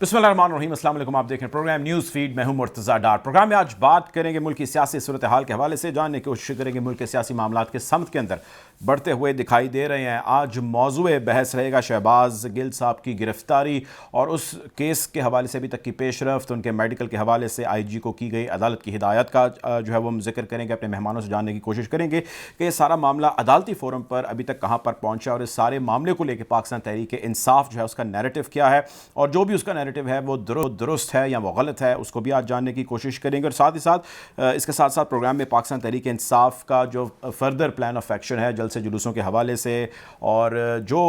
बिस्मिल्लाहिर्रहमानिर्रहीम। अस्सलाम वालेकुम। आप देख रहे हैं प्रोग्राम न्यूज़ फीड। मैं हूं मुर्तज़ा डार। प्रोग्राम में आज बात करेंगे मुल्क की सियासी सूरत हाल के हवाले से, जानने की कोशिश करेंगे मुल्क के सियासी मामलात के समत के अंदर बढ़ते हुए दिखाई दे रहे हैं। आज मौजूए बहस रहेगा शहबाज गिल साहब की गिरफ्तारी और उस केस के हवाले से अभी तक की पेशरफ्त, उनके मेडिकल के हवाले से IG को की गई अदालत की हिदायत का जो है वो हम जिक्र करेंगे। अपने मेहमानों से जानने की कोशिश करेंगे कि ये सारा मामला अदालती फोरम पर अभी तक कहाँ पर पहुँचा और इस सारे मामले को लेकर पाकिस्तान तहरीक इंसाफ जो है उसका नैरेटिव क्या है, और जो भी उसका नैरेटिव है वो दुरुस्त है या वो गलत है, उसको भी आज जानने की कोशिश करेंगे। और साथ ही साथ इसके साथ साथ प्रोग्राम में पाकिस्तान तहरीक इंसाफ का जो फर्दर प्लान ऑफ एक्शन है जलसे जुलूसों के हवाले से, और जो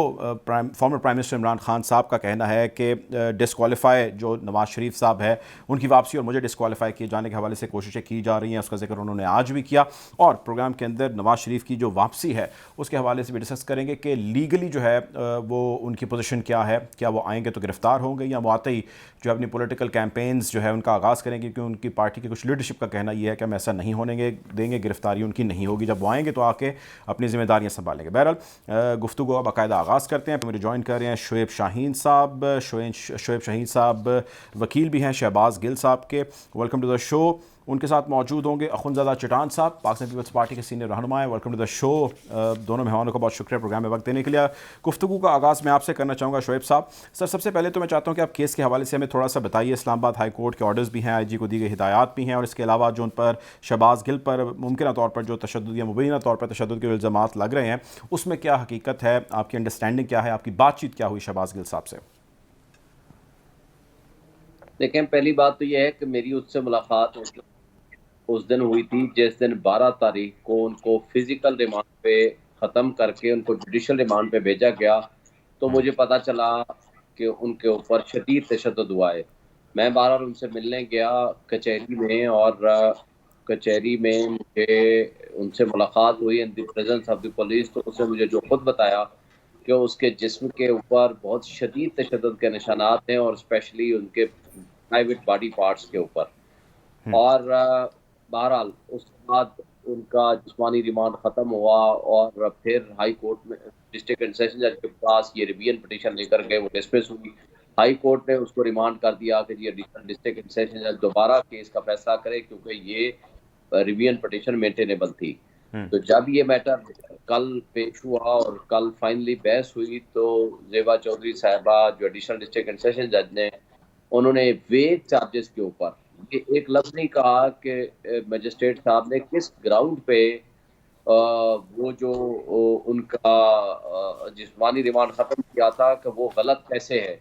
former prime minister Imran Khan साहब का कहना है कि डिस्क्वालीफाई जो नवाज शरीफ साहब है उनकी वापसी और मुझे डिस्क्वालीफाई किए जाने के हवाले से कोशिशें की जा रही हैं, उसका जिक्र उन्होंने आज भी किया। और प्रोग्राम के अंदर नवाज शरीफ की जो वापसी है उसके हवाले से भी डिस्कस करेंगे कि लीगली जो है वो उनकी पोजीशन क्या है, क्या वो आएंगे तो गिरफ्तार होंगे या वो आते ही जो अपनी पॉलिटिकल कैंपेन्स जो है उनका आगाज़ करेंगे, क्योंकि उनकी पार्टी की कुछ लीडरशिप का कहना यह है कि हम ऐसा नहीं होने देंगे, गिरफ्तारी उनकी नहीं होगी, जब वो आएंगे तो आके अपनी जिम्मेदारियां संभालेंगे। बहरहाल गुफ्तगू बाकायदा आगाज़ करते हैं। मेरे ज्वाइन कर रहे हैं शोएब शाहीन साहब। शोएब शाहीन साहब वकील भी हैं शहबाज गिल साहब के। Welcome to the show. उनके साथ मौजूद होंगे अखुनज़ादा चटान साहब, पाकिस्तान पीपल्स पार्टी के सीनियर रहनुमा हैं। Welcome to the show. दोनों मेहमानों का बहुत शुक्रिया प्रोग्राम में वक्त देने के लिए। गुफ्तगू का आगाज़ मैं आपसे करना चाहूँगा शोएब साहब। सर, सबसे पहले तो मैं चाहता हूँ कि आप केस के हवाले से हमें थोड़ा सा बताइए। इस्लामाबाद हाई कोर्ट के ऑर्डर्स भी हैं, IG को दी गई हिदायत भी हैं, और इसके अलावा जो उन पर शहबाज गिल पर मुमकिन तौर पर जो तशद्दुद या मुबैना तौर पर तशद्दुद के इल्ज़ामात लग रहे हैं, उसमें क्या हकीकत है, आपकी अंडरस्टैंडिंग क्या है, आपकी बातचीत क्या हुई शहबाज गिल साहब से? देखें, पहली बात तो यह है कि मेरी उससे मुलाकात उस दिन हुई थी जिस दिन 12 तारीख को उनको फिजिकल रिमांड पे ख़त्म करके उनको जुडिशल रिमांड पे भेजा गया। तो मुझे पता चला कि उनके ऊपर शदीद तशद्दुद हुआ है। मैं बार उनसे मिलने गया कचहरी में, और कचहरी में मुझे उनसे मुलाकात हुई in the presence of the police. तो उसने मुझे जो खुद बताया कि उसके जिस्म के ऊपर बहुत शदीद तशद्दुद के निशानात हैं, और स्पेशली उनके प्राइवेट बॉडी पार्ट्स के ऊपर। और बहरहाल उसके बाद उनका जिस्मानी रिमांड ख़त्म हुआ, और फिर हाई कोर्ट में डिस्ट्रिक्ट एंड सेशन जज के पास ये रिवीजन पिटीशन लेकर गए, वो डिस्मिस हुई। हाई कोर्ट ने उसको रिमांड कर दिया कि ये डिस्ट्रिक्ट एंड सेशन जज दोबारा केस का फैसला करे, क्योंकि ये रिवीजन पिटीशन मेंटेनेबल थी। तो जब ये मैटर कल पेश हुआ और कल फाइनली बहस हुई, तो जेबा चौधरी साहिबा जो एडिशनल डिस्ट्रिक्ट एंड सेशन जज ने, उन्होंने वेग चार्जेस के ऊपर ये एक लफ्ज नहीं कहा कि मजिस्ट्रेट साहब ने किस ग्राउंड पे वो जो उनका जिस्मानी रिमांड खत्म किया था कि वो गलत कैसे है,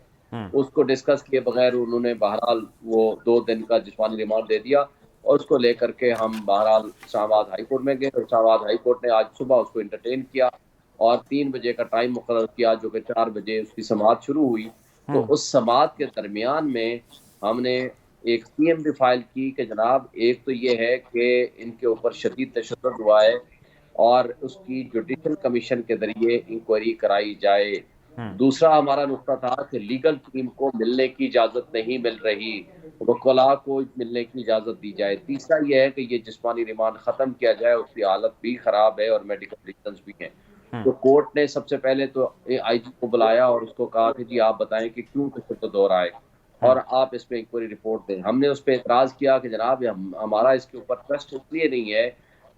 उसको डिस्कस किए बगैर उन्होंने बहरहाल वो 2 दिन का जिस्मानी रिमांड दे दिया। और उसको लेकर के हम बहरहाल इस्लामाबाद हाई कोर्ट में गए, और इस्लामाबाद हाई कोर्ट ने आज सुबह उसको इंटरटेन किया और 3 बजे का टाइम मुकर्रर किया, जो कि 4 बजे उसकी समाअत शुरू हुई। तो उस समाअत के दरमियान में हमने एक CM भी फाइल की कि जनाब, एक तो ये है कि इनके ऊपर शदीद तशद्दुद हुआ है और उसकी जुडिशल कमीशन के जरिए इंक्वायरी कराई जाए। दूसरा हमारा नुक्ता था कि लीगल टीम को मिलने की इजाज़त नहीं मिल रही, वकला को मिलने की इजाज़त दी जाए। तीसरा यह है कि ये जिस्मानी रिमांड ख़त्म किया जाए, उसकी हालत भी ख़राब है और मेडिकल रीजंस भी हैं। तो कोर्ट ने सबसे पहले तो IG को बुलाया और उसको कहा कि जी आप बताएं कि क्यों तशद्दुद हो रहा है और आप इस पे इंक्वायरी रिपोर्ट दें। हमने उस पर एतराज़ किया कि जनाब हमारा इसके ऊपर ट्रस्ट इसलिए नहीं है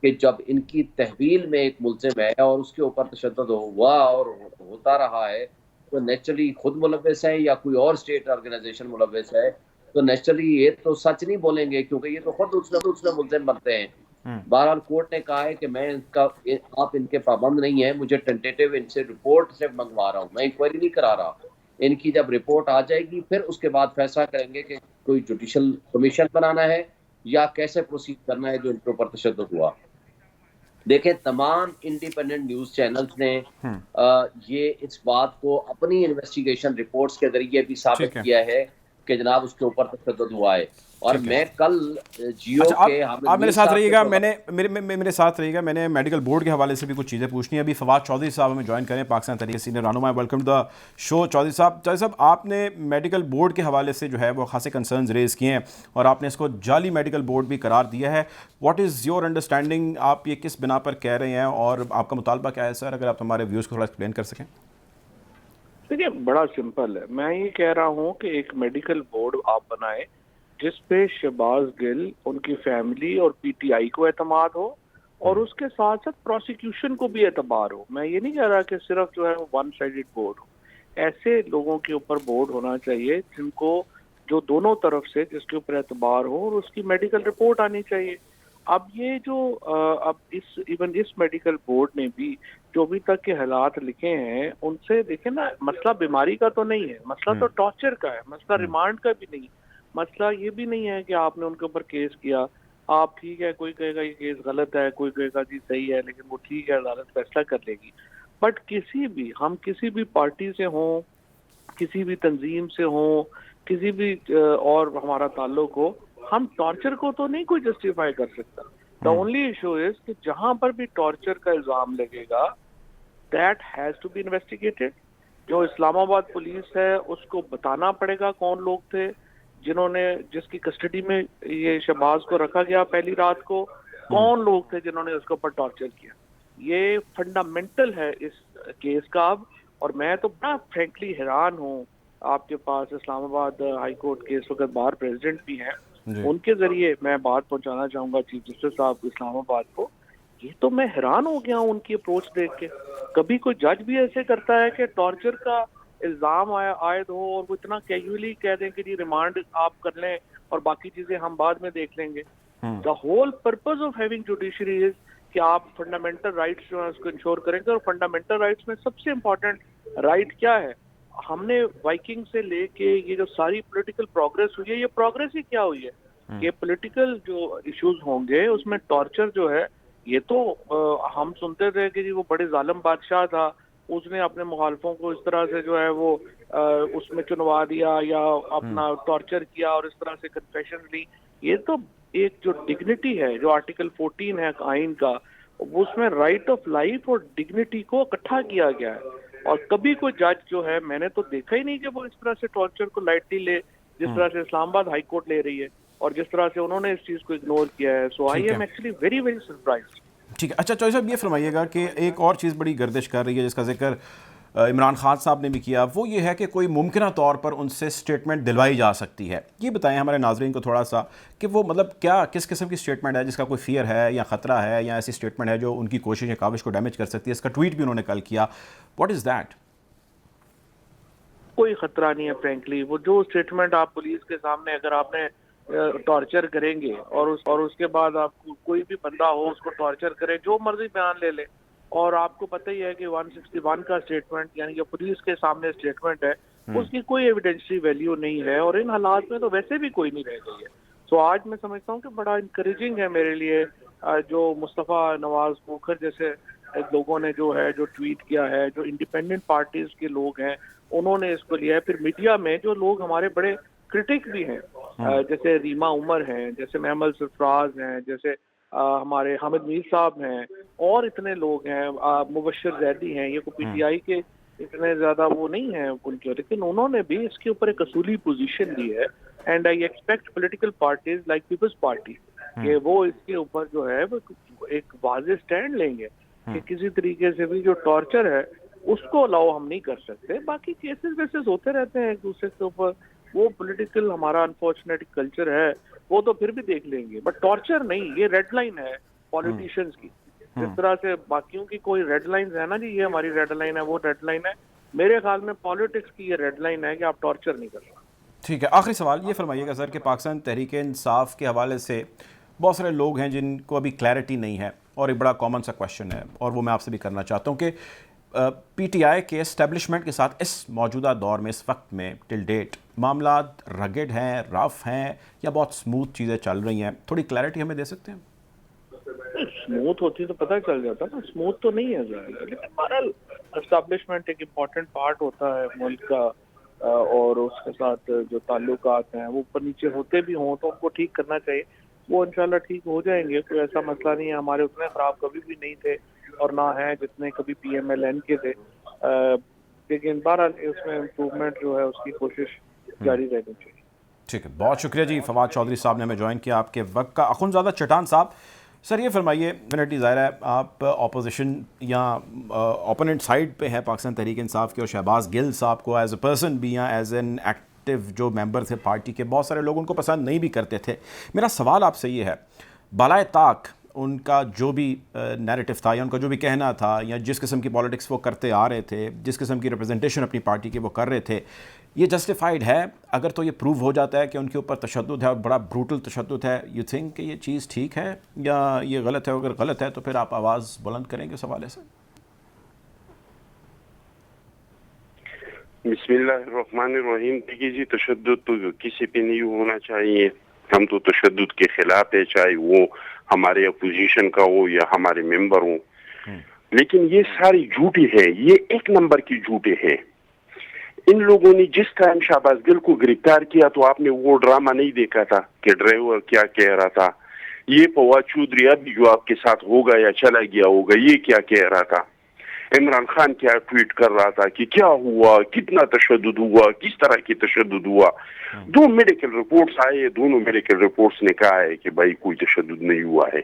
कि जब इनकी तहवील में एक मुल्ज़िम है और उसके ऊपर तशद्दुद हुआ और होता रहा है, तो नेचुरली खुद मुलव्वस है या कोई और स्टेट ऑर्गेनाइजेशन मुलव्वस है, तो नेचुरली ये तो सच नहीं बोलेंगे, क्योंकि ये तो खुद उसने मुल्ज़िम बनते हैं। बहरहाल कोर्ट ने कहा है कि मैं आप इनके पाबंद नहीं है, मुझे टेंटेटिव इनसे रिपोर्ट से मंगवा रहा हूँ, मैं इंक्वायरी नहीं करा रहा। इनकी जब रिपोर्ट आ जाएगी फिर उसके बाद फैसला करेंगे कि कोई जुडिशल कमीशन बनाना है या कैसे प्रोसीड करना है जो इनके ऊपर तशद्दुद हुआ। देखें, तमाम इंडिपेंडेंट न्यूज़ चैनल्स ने ये इस बात को अपनी इन्वेस्टिगेशन रिपोर्ट्स के जरिए भी साबित किया है कि जनाब उसके ऊपर तशद्दुद हुआ है। और मैं कल जियो अच्छा, के आप मेरे साथ रहिएगा, मेरे साथ रहिएगा। मैंने मेडिकल बोर्ड के हवाले से भी कुछ चीज़ें पूछनी है। अभी फवाद चौधरी साहब हमें ज्वाइन करें, पाकिस्तान तहरीक सीनियर रहनुमा। Welcome to the show Chaudhry साहब, आपने मेडिकल बोर्ड के हवाले से जो है वो खासे कंसर्न्स रेज़ किए हैं और आपने इसको जाली मेडिकल बोर्ड भी करार दिया है। व्हाट इज़ योर अंडरस्टैंडिंग, आप ये किस बिना पर कह रहे हैं और आपका मुतालबा क्या है सर? अगर आप हमारे व्यूज़ को थोड़ा एक्सप्लेन कर सकें। देखिए बड़ा सिंपल है, मैं ये कह रहा हूँ कि एक मेडिकल बोर्ड आप बनाएं जिस पे शहबाज गिल, उनकी फैमिली और पीटीआई को एतमाद हो, और उसके साथ साथ प्रोसिक्यूशन को भी एतबार हो। मैं ये नहीं कह रहा कि सिर्फ जो है वो वन साइडेड बोर्ड हो। ऐसे लोगों के ऊपर बोर्ड होना चाहिए जिनको, जो दोनों तरफ से जिसके ऊपर एतबार हो, और उसकी मेडिकल रिपोर्ट आनी चाहिए। अब ये जो अब इस मेडिकल बोर्ड ने भी जो अभी तक के हालात लिखे हैं उनसे देखे ना, मसला बीमारी का तो नहीं है, मसला तो टॉर्चर का है, मसला रिमांड का भी नहीं। मसला ये भी नहीं है कि आपने उनके ऊपर केस किया, आप ठीक है, कोई कहेगा ये केस गलत है, कोई कहेगा जी सही है, लेकिन वो ठीक है, अदालत फैसला कर लेगी। बट हम किसी भी पार्टी से हों, किसी भी तंजीम से हों, किसी भी और हमारा ताल्लुक हो, हम टॉर्चर को तो नहीं कोई जस्टिफाई कर सकता। द ओनली इशू इज कि जहां पर भी टॉर्चर का इल्जाम लगेगा, that has to be investigated. जो इस्लामाबाद पुलिस है उसको बताना पड़ेगा कौन लोग थे जिसकी कस्टडी में ये शहबाज को रखा गया पहली रात को, कौन लोग थे जिन्होंने उसके ऊपर टॉर्चर किया। ये फंडामेंटल है इस केस का अब। और मैं तो बड़ा फ्रेंकली हैरान हूँ, आपके पास इस्लामाबाद हाई कोर्ट के इस वक्त बार प्रेसिडेंट भी हैं, उनके जरिए मैं बात पहुंचाना चाहूंगा चीफ जस्टिस साहब इस्लामाबाद को। ये तो मैं हैरान हो गया हूँ उनकी अप्रोच देख के। कभी कोई जज भी ऐसे करता है कि टॉर्चर का इल्जाम आयद हो और वो इतना कैजुअली कह दें कि जी रिमांड आप कर लें और बाकी चीजें हम बाद में देख लेंगे। The whole purpose of having judiciary is कि आप फंडामेंटल राइट्स जो है उसको इंश्योर करेंगे। और फंडामेंटल राइट्स में सबसे इम्पोर्टेंट राइट क्या है? हमने वाइकिंग से लेके ये जो सारी पॉलिटिकल प्रोग्रेस हुई है, ये प्रोग्रेस ही क्या हुई है? ये पॉलिटिकल जो इश्यूज होंगे उसमें टॉर्चर जो है, ये तो हम सुनते थे कि जी वो बड़े जालिम बादशाह था, उसने अपने मुखालफों को इस तरह से जो है वो उसमें चुनवा दिया या अपना टॉर्चर किया और इस तरह से कन्फेशन ली। ये तो एक जो डिग्निटी है, जो आर्टिकल 14 है आइन का, वो उसमें राइट ऑफ लाइफ और डिग्निटी को इकट्ठा किया गया है। और कभी कोई जज जो है, मैंने तो देखा ही नहीं कि वो इस तरह से टॉर्चर को लाइटली ले, जिस तरह से इस्लामाबाद हाई कोर्ट ले रही है और जिस तरह से उन्होंने इस चीज को इग्नोर किया है। So I am actually very very surprised. ठीक है। अच्छा चौधरी साहब, ये फरमाइएगा कि एक और चीज़ बड़ी गर्दिश कर रही है जिसका जिक्र इमरान खान साहब ने भी किया, वो ये है कि कोई मुमकिन तौर पर उनसे स्टेटमेंट दिलवाई जा सकती है। ये बताएं हमारे नाजरीन को थोड़ा सा कि वो मतलब क्या, किस किस्म की स्टेटमेंट है जिसका कोई फियर है या ख़तरा है, या ऐसी स्टेटमेंट है जो उनकी कोशिश या काविश को डैमेज कर सकती है। इसका ट्वीट भी उन्होंने कल किया। What is that? कोई खतरा नहीं है फ्रेंकली। वो जो स्टेटमेंट आप पुलिस के सामने, अगर आपने टॉर्चर करेंगे और उसके बाद आपको कोई भी बंदा हो उसको टॉर्चर करे, जो मर्जी बयान ले ले, और आपको पता ही है कि 161 का स्टेटमेंट यानी कि पुलिस के सामने स्टेटमेंट है, उसकी कोई एविडेंशियल वैल्यू नहीं है और इन हालात में तो वैसे भी कोई नहीं रह गई है। तो आज मैं समझता हूँ कि बड़ा इंकरेजिंग है मेरे लिए जो मुस्तफ़ा नवाज खोखर जैसे लोगों ने जो ट्वीट किया है, जो इंडिपेंडेंट पार्टीज के लोग हैं उन्होंने इसको लिया है। फिर मीडिया में जो लोग हमारे बड़े क्रिटिक भी हैं, जैसे रीमा उमर हैं, जैसे महमल सरफराज हैं, जैसे हमारे हामिद मीर साहब हैं, और इतने लोग हैं, मुबशर जैदी हैं। ये को पीटीआई के इतने ज्यादा वो नहीं है उनके, लेकिन उन्होंने भी इसके ऊपर एक असूली पोजीशन ली है। And I expect political parties like peoples party कि वो इसके ऊपर जो है वो एक वाज़ेह स्टैंड लेंगे कि किसी तरीके से भी जो टॉर्चर है उसको अलाउ हम नहीं कर सकते। बाकी केसेस वेसेस होते रहते हैं एक दूसरे के ऊपर, वो पॉलिटिकल हमारा अनफॉर्चुनेट कल्चर है, वो तो फिर भी देख लेंगे, बट टॉर्चर नहीं। ये रेड लाइन है पॉलिटिशियंस की। जिस तरह से बाकियों की कोई रेड लाइन है ना जी, ये हमारी रेड लाइन है, वो रेड लाइन है, मेरे ख्याल में पॉलिटिक्स की ये रेड लाइन है कि आप टॉर्चर नहीं कर सकते। ठीक है। आखिरी सवाल ये फरमाइएगा सर कि पाकिस्तान तहरीक इंसाफ के हवाले से बहुत सारे लोग हैं जिनको अभी क्लैरिटी नहीं है, और एक बड़ा कॉमन सा क्वेश्चन है और वो मैं आपसे भी करना चाहता हूँ कि पीटीआई के एस्टेब्लिशमेंट के साथ इस मौजूदा दौर में, इस वक्त में, टिल डेट मामला रगेड हैं, रफ हैं, या बहुत स्मूथ चीज़ें चल रही हैं? थोड़ी क्लैरिटी हमें दे सकते हैं? स्मूथ होती तो पता चल जाता ना, स्मूथ तो नहीं है ज़्यादा, लेकिन बहरहाल एस्टेब्लिशमेंट एक इम्पॉर्टेंट पार्ट होता है मुल्क का, और उसके साथ जो ताल्लुकात हैं वो ऊपर नीचे होते भी हों तो उनको ठीक करना चाहिए। वो इंशाल्लाह ठीक हो जाएंगे, कोई ऐसा मसला नहीं है। हमारे उतने ख़राब कभी भी नहीं थे और ना है जितने कभी PMLN के थे, लेकिन बहरहाल उसमें इम्प्रूवमेंट जो है उसकी कोशिश जारी रहनी चाहिए। ठीक है, बहुत शुक्रिया जी। फवाद चौधरी साहब ने हमें ज्वाइन किया आपके वक्त का। अखुंज़ादा चट्टान साहब, سر یہ فرمائیے، ڈیفینیٹلی ظاہر ہے آپ اپوزیشن یا اوپوننٹ سائڈ پہ ہیں پاکستان تحریک انصاف کے، اور شہباز گل صاحب کو ایز اے پرسن بھی یا ایز این ایکٹیو جو ممبر تھے پارٹی کے، بہت سارے لوگ ان کو پسند نہیں بھی کرتے تھے. میرا سوال آپ سے یہ ہے، بالائے طاق ان کا جو بھی نیریٹو تھا یا ان کا جو بھی کہنا تھا یا جس قسم کی پالیٹکس وہ کرتے آ رہے تھے، جس قسم کی ریپرزنٹیشن اپنی پارٹی کے وہ کر رہے تھے، یہ جسٹیفائڈ ہے اگر تو یہ پروو ہو جاتا ہے کہ ان کے اوپر تشدد ہے اور بڑا بروٹل تشدد ہے؟ یو تھنک کہ یہ چیز ٹھیک ہے یا یہ غلط ہے؟ اگر غلط ہے تو پھر آپ آواز بلند کریں گے اس حوالے سے؟ بسم اللہ الرحمن الرحیم. دیکھیے جی، تشدد تو کسی پہ نہیں ہونا چاہیے. ہم تو تشدد کے خلاف ہے، چاہے وہ ہمارے اپوزیشن کا ہو یا ہمارے ممبر ہوں. لیکن یہ ساری جھوٹی ہے، یہ ایک نمبر کی جھوٹے ہیں. ان لوگوں نے جس ٹائم شہباز گل کو گرفتار کیا تو آپ نے وہ ڈرامہ نہیں دیکھا تھا کہ ڈرائیور کیا کہہ رہا تھا، یہ فواد چودھری ابھی جو آپ کے ساتھ ہوگا یا چلا گیا ہوگا یہ کیا کہہ رہا تھا، عمران خان کیا ٹویٹ کر رہا تھا کہ کیا ہوا، کتنا تشدد ہوا، کس طرح کی تشدد ہوا. دو میڈیکل رپورٹس آئے، دونوں میڈیکل رپورٹس نے کہا ہے کہ بھائی کوئی تشدد نہیں ہوا ہے.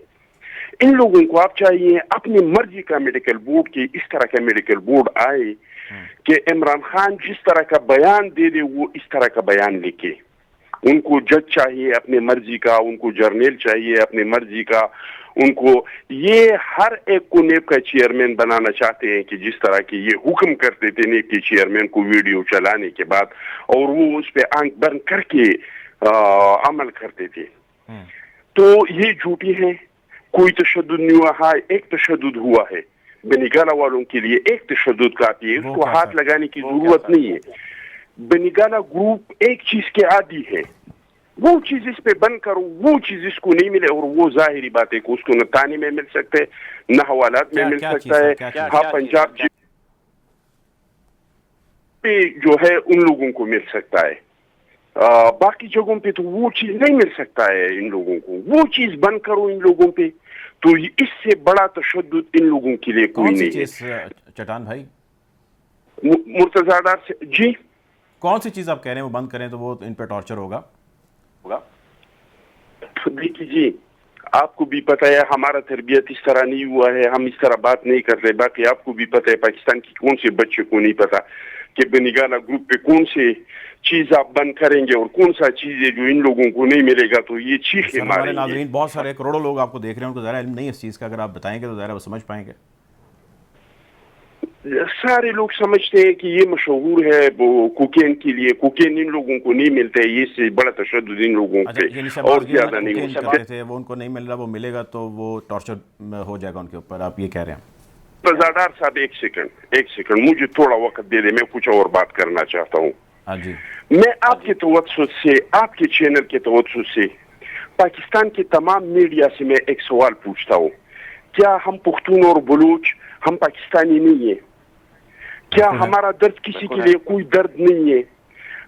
ان لوگوں کو آپ چاہیے اپنی مرضی کا میڈیکل بورڈ کی اس طرح کا میڈیکل بورڈ آئے کہ عمران خان جس طرح کا بیان دے دے وہ اس طرح کا بیان لکھے. ان کو جج چاہیے اپنے مرضی کا، ان کو جرنیل چاہیے اپنے مرضی کا. ان کو یہ ہر ایک کو نیب کا چیئرمین بنانا چاہتے ہیں کہ جس طرح کی یہ حکم کرتے تھے نیب کے چیئرمین کو ویڈیو چلانے کے بعد، اور وہ اس پہ آنکھ بند کر کے عمل کرتے تھے. تو یہ جھوٹی ہے. کوئی تشدد نہیں ہوا. ہاں، ایک تشدد ہوا ہے بنیگالہ والوں کے لیے، ایک تشدد کافی ہے، اس کو ہاتھ لگانے کی ضرورت نہیں ہے. بنیگالہ گروپ ایک چیز کے عادی ہے، وہ چیز اس پہ بند کرو، وہ چیز اس کو نہیں ملے، اور وہ ظاہری بات ہے کہ اس کو نہ تانے میں مل سکتے نہ حوالات میں مل سکتا ہے. ہاں، پنجاب پہ جو ہے ان لوگوں کو مل سکتا ہے، باقی جگہوں پہ تو وہ چیز نہیں مل سکتا ہے. ان لوگوں کو وہ چیز بند کرو ان لوگوں پہ، تو اس سے بڑا تشدد ان لوگوں کے لیے کوئی نہیں ہے. چٹان بھائی، مرتضیٰ ڈار سے جی کون سی چیز آپ کہہ رہے ہیں وہ بند کریں تو وہ ان پہ ٹارچر ہوگا؟ دیکھیے جی، آپ کو بھی پتہ ہے ہمارا تربیت اس طرح نہیں ہوا ہے، ہم اس طرح بات نہیں کرتے. باقی آپ کو بھی پتہ ہے پاکستان کی کون سے بچے کو نہیں پتہ کہ بنیگالہ گروپ پہ کون سے چیز آپ بند کریں گے اور کون سا چیز ہے جو ان لوگوں کو نہیں ملے گا تو یہ چیخیں ماریں گے. ہمارے ناظرین بہت سارے کروڑوں لوگ آپ کو دیکھ رہے ہیں، ان کو ظاہر علم نہیں ہے اس چیز کا، اگر آپ بتائیں گے تو ظاہر وہ سمجھ پائیں گے. سارے لوگ سمجھتے ہیں کہ یہ مشہور ہے وہ کوکین کے لیے، کوکین ان لوگوں کو نہیں ملتا ہے، یہ سے بڑا تشدد ان لوگوں پہ اور زیادہ نہیں ہو سکتا تھے. وہ ان کو نہیں مل رہا، وہ ملے گا تو وہ ٹارچر ہو جائے گا ان کے اوپر، آپ یہ کہہ رہے ہیں؟ ڈار صاحب ایک سیکنڈ مجھے تھوڑا وقت دے دے، میں کچھ اور بات کرنا چاہتا ہوں. جی، میں آپ کے توسط سے، آپ کے چینل کے توسط سے پاکستان کے تمام میڈیا سے میں ایک سوال پوچھتا ہوں، کیا ہم پختون اور بلوچ ہم پاکستانی نہیں ہیں؟ کیا ہمارا درد کسی کے لیے کوئی درد نہیں ہے؟